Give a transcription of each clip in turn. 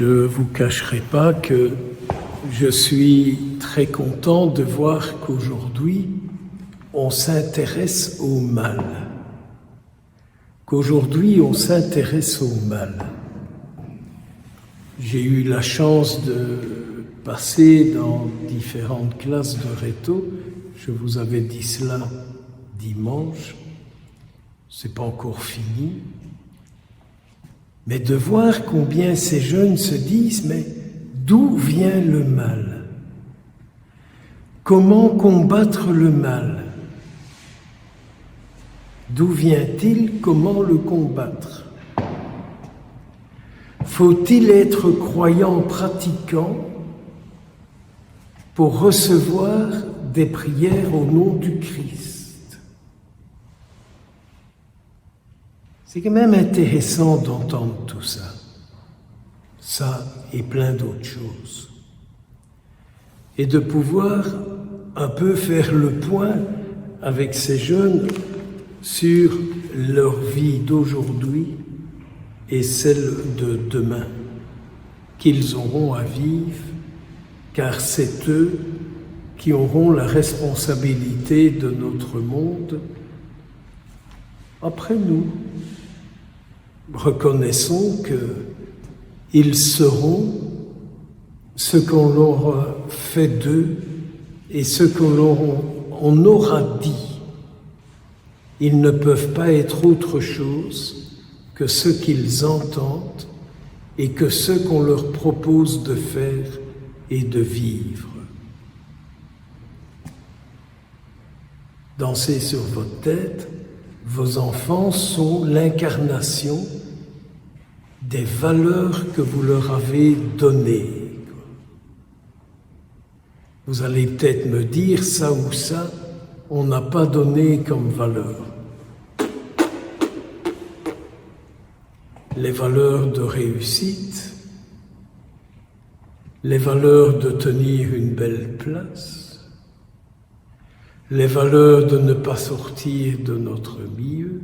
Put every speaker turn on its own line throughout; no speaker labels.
Je ne vous cacherai pas que je suis très content de voir qu'aujourd'hui, on s'intéresse au mal. J'ai eu la chance de passer dans différentes classes de réto. Je vous avais dit cela dimanche. C'est pas encore fini. Mais de voir combien ces jeunes se disent, mais d'où vient le mal? Comment combattre le mal? D'où vient-il? Comment le combattre? Faut-il être croyant pratiquant pour recevoir des prières au nom du Christ? C'est quand même intéressant d'entendre tout ça. Ça et plein d'autres choses. Et de pouvoir un peu faire le point avec ces jeunes sur leur vie d'aujourd'hui et celle de demain qu'ils auront à vivre, car c'est eux qui auront la responsabilité de notre monde après nous. Reconnaissons qu'ils seront ce qu'on leur fait d'eux et ce qu'on aura dit. Ils ne peuvent pas être autre chose que ce qu'ils entendent et que ce qu'on leur propose de faire et de vivre. Dansez sur votre tête, vos enfants sont l'incarnation des valeurs que vous leur avez données. Vous allez peut-être me dire ça ou ça, on n'a pas donné comme valeur. Les valeurs de réussite, les valeurs de tenir une belle place, les valeurs de ne pas sortir de notre milieu.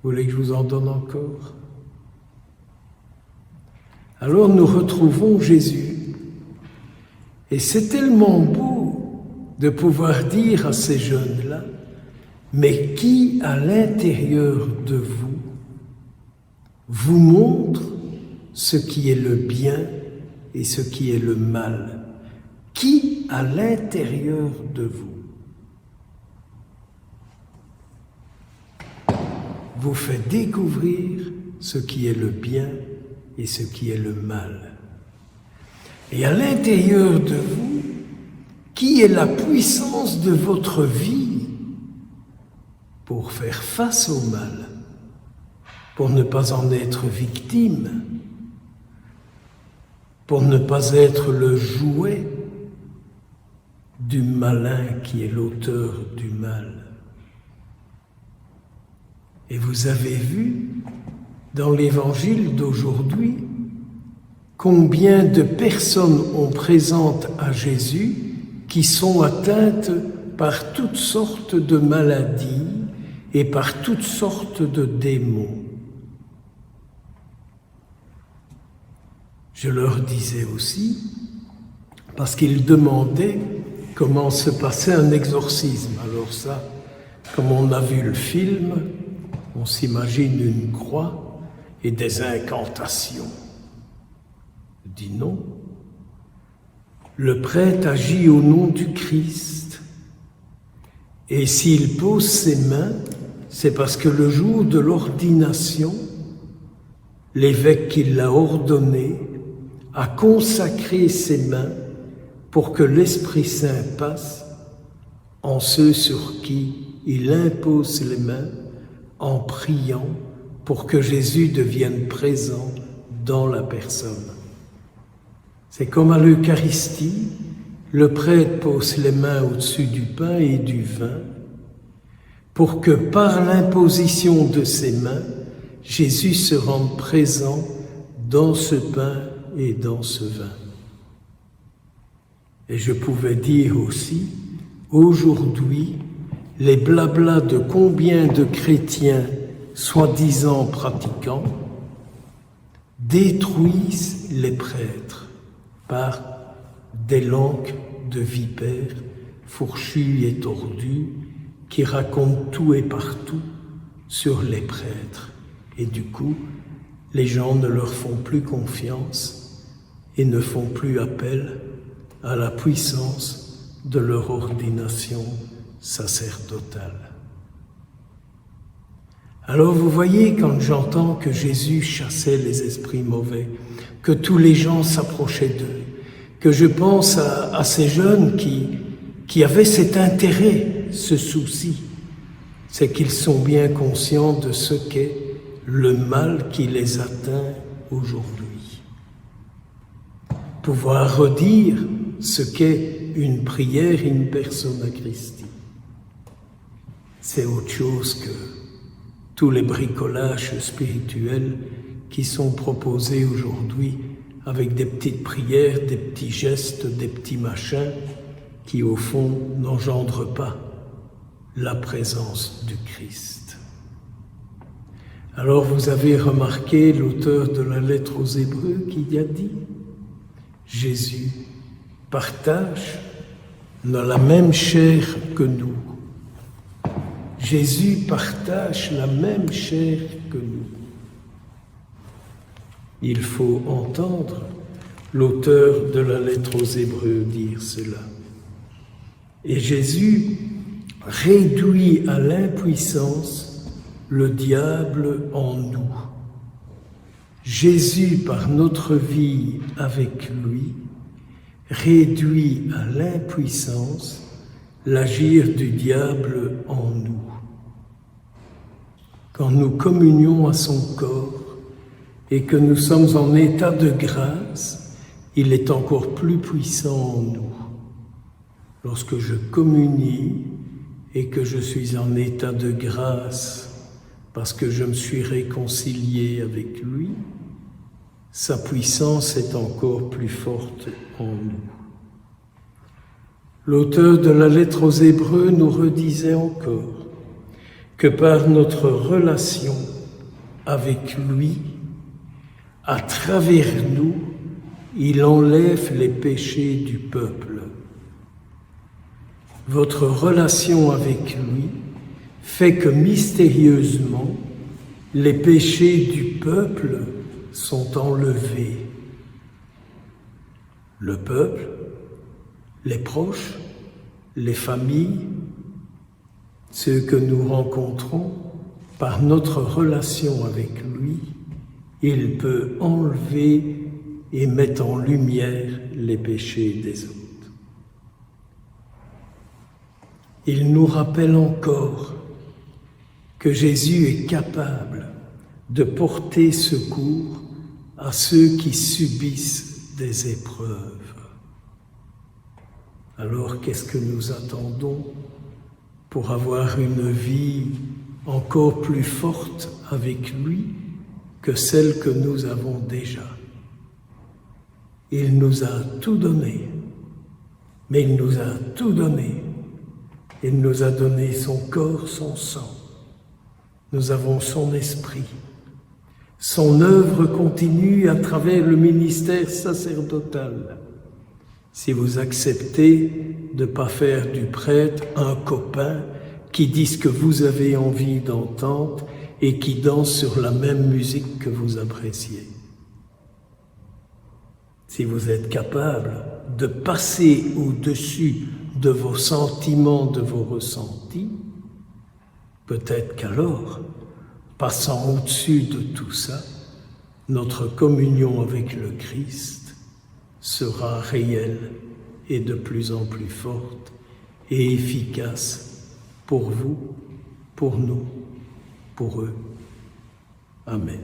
Vous voulez que je vous en donne encore? Alors nous retrouvons Jésus. Et c'est tellement beau de pouvoir dire à ces jeunes-là, mais qui à l'intérieur de vous montre ce qui est le bien et ce qui est le mal? Qui à l'intérieur de vous fait découvrir ce qui est le bien et ce qui est le mal? Et à l'intérieur de vous, qui est la puissance de votre vie pour faire face au mal, pour ne pas en être victime, pour ne pas être le jouet du malin qui est l'auteur du mal. Et vous avez vu dans l'évangile d'aujourd'hui combien de personnes on présente à Jésus qui sont atteintes par toutes sortes de maladies et par toutes sortes de démons. Je leur disais aussi, parce qu'ils demandaient comment se passait un exorcisme. Alors ça, comme on a vu le film, on s'imagine une croix et des incantations. Je dis non. Le prêtre agit au nom du Christ. Et s'il pose ses mains, c'est parce que le jour de l'ordination, l'évêque qui l'a ordonné a consacré ses mains pour que l'Esprit Saint passe en ceux sur qui il impose les mains en priant pour que Jésus devienne présent dans la personne. C'est comme à l'Eucharistie, le prêtre pose les mains au-dessus du pain et du vin pour que par l'imposition de ses mains, Jésus se rende présent dans ce pain et dans ce vin. Et je pouvais dire aussi, aujourd'hui, les blablas de combien de chrétiens soi-disant pratiquants détruisent les prêtres par des langues de vipères fourchues et tordues qui racontent tout et partout sur les prêtres. Et du coup, les gens ne leur font plus confiance et ne font plus appel à la puissance de leur ordination sacerdotale. Alors vous voyez, quand j'entends que Jésus chassait les esprits mauvais, que tous les gens s'approchaient d'eux, que je pense à ces jeunes qui avaient cet intérêt, ce souci, c'est qu'ils sont bien conscients de ce qu'est le mal qui les atteint aujourd'hui. Pouvoir redire ce qu'est une prière in persona Christi, c'est autre chose que tous les bricolages spirituels qui sont proposés aujourd'hui avec des petites prières, des petits gestes, des petits machins qui au fond n'engendrent pas la présence du Christ. Alors vous avez remarqué l'auteur de la lettre aux Hébreux qui a dit « Jésus partage dans la même chair que nous. Jésus partage la même chair que nous. » Il faut entendre l'auteur de la lettre aux Hébreux dire cela. Et Jésus réduit à l'impuissance le diable en nous. Jésus, par notre vie avec lui, réduit à l'impuissance l'agir du diable en nous. Quand nous communions à son corps et que nous sommes en état de grâce, il est encore plus puissant en nous. Lorsque je communie et que je suis en état de grâce parce que je me suis réconcilié avec lui, sa puissance est encore plus forte en nous. L'auteur de la lettre aux Hébreux nous redisait encore que par notre relation avec lui, à travers nous, il enlève les péchés du peuple. Votre relation avec lui fait que mystérieusement, les péchés du peuple sont enlevés. Le peuple, les proches, les familles, ceux que nous rencontrons, par notre relation avec lui, il peut enlever et mettre en lumière les péchés des autres. Il nous rappelle encore que Jésus est capable de porter secours à ceux qui subissent des épreuves. Alors qu'est-ce que nous attendons pour avoir une vie encore plus forte avec lui que celle que nous avons déjà? Il nous a tout donné, mais il nous a tout donné. Il nous a donné son corps, son sang. Nous avons son esprit. Son œuvre continue à travers le ministère sacerdotal. Si vous acceptez de ne pas faire du prêtre un copain qui dit ce que vous avez envie d'entendre et qui danse sur la même musique que vous appréciez. Si vous êtes capable de passer au-dessus de vos sentiments, de vos ressentis, peut-être qu'alors, passant au-dessus de tout ça, notre communion avec le Christ sera réelle et de plus en plus forte et efficace pour vous, pour nous, pour eux. Amen.